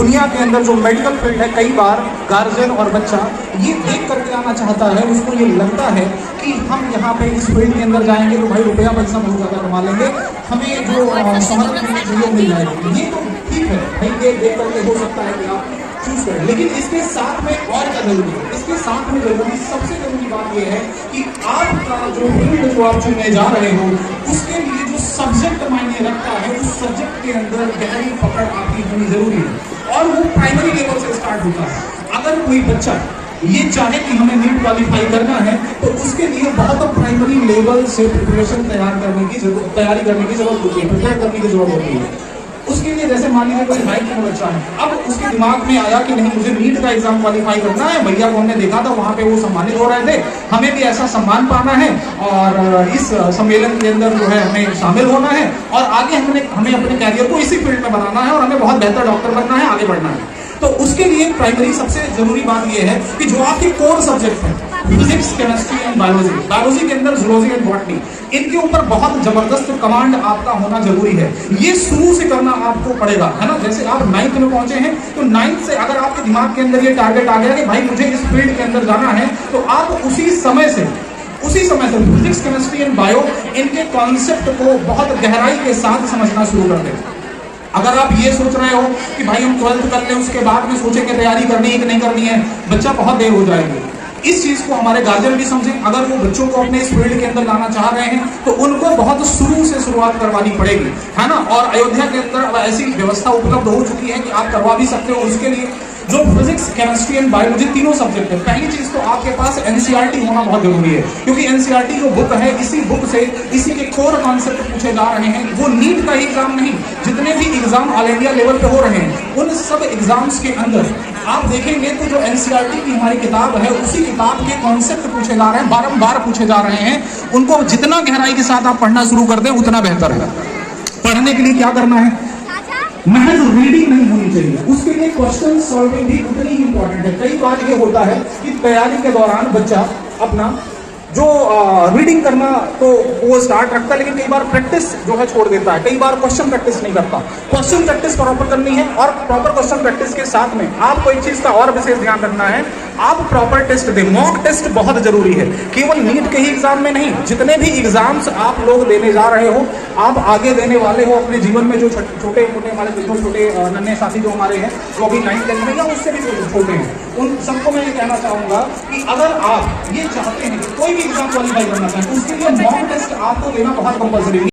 दुनिया के अंदर जो मेडिकल फील्ड है, कई बार गार्जियन और बच्चा ये देख करके आना चाहता है, उसको ये लगता है कि हम यहाँ पे इस फील्ड के अंदर जाएंगे तो भाई रुपया पैसा बहुत ज़्यादा कमा लेंगे, हमें जो शहरत मिलनी चाहिए मिल जाएगी। ये तो ठीक है भाई, ये देख करके हो सकता है कि आप चूज करें, लेकिन इसके साथ में और क्या जरूरी है? इसके साथ में जरूरी, सबसे जरूरी बात यह है कि आपका जो फील्ड जो आप चुनने जा रहे हो उसके लिए जो सब्जेक्ट मायने रखता है, उस सब्जेक्ट के अंदर गहरी पकड़ आपकी होनी जरूरी है, और वो प्राइमरी लेवल से स्टार्ट होता है। अगर कोई बच्चा ये चाहे कि हमें नीट क्वालिफाई करना है तो उसके लिए बहुत प्राइमरी लेवल से प्रिपरेशन तैयारी करने की जरूरत होती है, प्रिपेयर करने की जरूरत होती है। उसके लिए जैसे मान लीजिए कोई हाई का बच्चा है, अब उसके दिमाग में आया कि नहीं मुझे नीट का एग्जाम क्वालिफाई करना है, भैया को हमने देखा था वहां पे वो सम्मानित हो रहे थे, हमें भी ऐसा सम्मान पाना है और इस सम्मेलन के अंदर जो है हमें शामिल होना है और आगे हमें अपने कैरियर को इसी फील्ड में बनाना है और हमें बहुत बेहतर डॉक्टर बनना है, आगे बढ़ना है। तो उसके लिए प्राइमरी सबसे जरूरी बात यह है कि जो आपके कोर सब्जेक्ट है, physics, chemistry and biology, biology के अंदर जूलॉजी एंड बॉटनी, इनके ऊपर बहुत जबरदस्त कमांड आपका होना जरूरी है। ये शुरू से करना आपको पड़ेगा, है ना। जैसे आप 9th में पहुंचे हैं तो 9th से अगर आपके दिमाग के अंदर ये टारगेट आ गया कि भाई मुझे इस फील्ड के अंदर जाना है, तो आप उसी समय से फिजिक्स, केमिस्ट्री एंड बायो इनके कॉन्सेप्ट को बहुत गहराई के साथ समझना शुरू कर दें। अगर आप ये सोच रहे हो कि भाई हम 12th कर लें उसके बाद में सोचें कि तैयारी करनी है कि नहीं करनी है, बच्चा बहुत देर हो जाएगी। इस चीज को हमारे गार्जियन भी समझें। अगर वो बच्चों को अपने इस फील्ड के अंदर लाना चाह रहे हैं तो उनको बहुत शुरू से शुरुआत करवानी पड़ेगी, है ना। और अयोध्या के अंदर अब ऐसी व्यवस्था उपलब्ध हो चुकी है कि आप करवा भी सकते हो। उसके लिए जो फिजिक्स, केमिस्ट्री एंड बायोलॉजी तीनों सब्जेक्ट है, पहली चीज तो आपके पास एनसीईआरटी होना बहुत जरूरी है, क्योंकि एनसीईआरटी जो बुक है, इसी बुक से इसी के कोर कॉन्सेप्ट पूछे जा रहे हैं। वो नीट का एग्जाम नहीं, जितने भी एग्जाम ऑल इंडिया लेवल पे हो रहे हैं उन सब एग्जाम्स के अंदर आप देखेंगे तो जो एनसीईआरटी की हमारी किताब है, उसी किताब के कॉन्सेप्ट पूछे जा रहे हैं, बारंबार पूछे जा रहे हैं। उनको जितना गहराई के साथ आप पढ़ना शुरू कर दें उतना बेहतर है। पढ़ने के लिए क्या करना है? महज रीडिंग नहीं होनी चाहिए, उसके लिए क्वेश्चन सॉल्विंग भी उतनी ही इंपॉर्टेंट है। कई बार ये होता है कि तैयारी के दौरान बच्चा अपना जो रीडिंग करना तो वो स्टार्ट रखता है, लेकिन कई बार प्रैक्टिस जो है छोड़ देता है, कई बार क्वेश्चन प्रैक्टिस नहीं करता। क्वेश्चन प्रैक्टिस प्रॉपर करनी है, और प्रॉपर क्वेश्चन प्रैक्टिस के साथ में आपको एक चीज का और विशेष ध्यान रखना है, आप प्रॉपर टेस्ट दें। मॉक टेस्ट बहुत जरूरी है, केवल नीट के ही एग्जाम में नहीं, जितने भी एग्जाम्स आप लोग देने जा रहे हो, आप आगे देने वाले हो अपने जीवन में, जो छोटे मोटे हमारे जो छोटे नन्हे साथी जो हमारे हैं, जो अभी 9th 10th में या उससे भी छोटे हैं, उन सबको मैं ये कहना चाहूंगा कि अगर आप ये चाहते हैं कि कोई भी एग्जाम क्वालिफाई करना चाहें तो उसके लिए मॉक टेस्ट आपको देना बहुत कंपल्सरी है।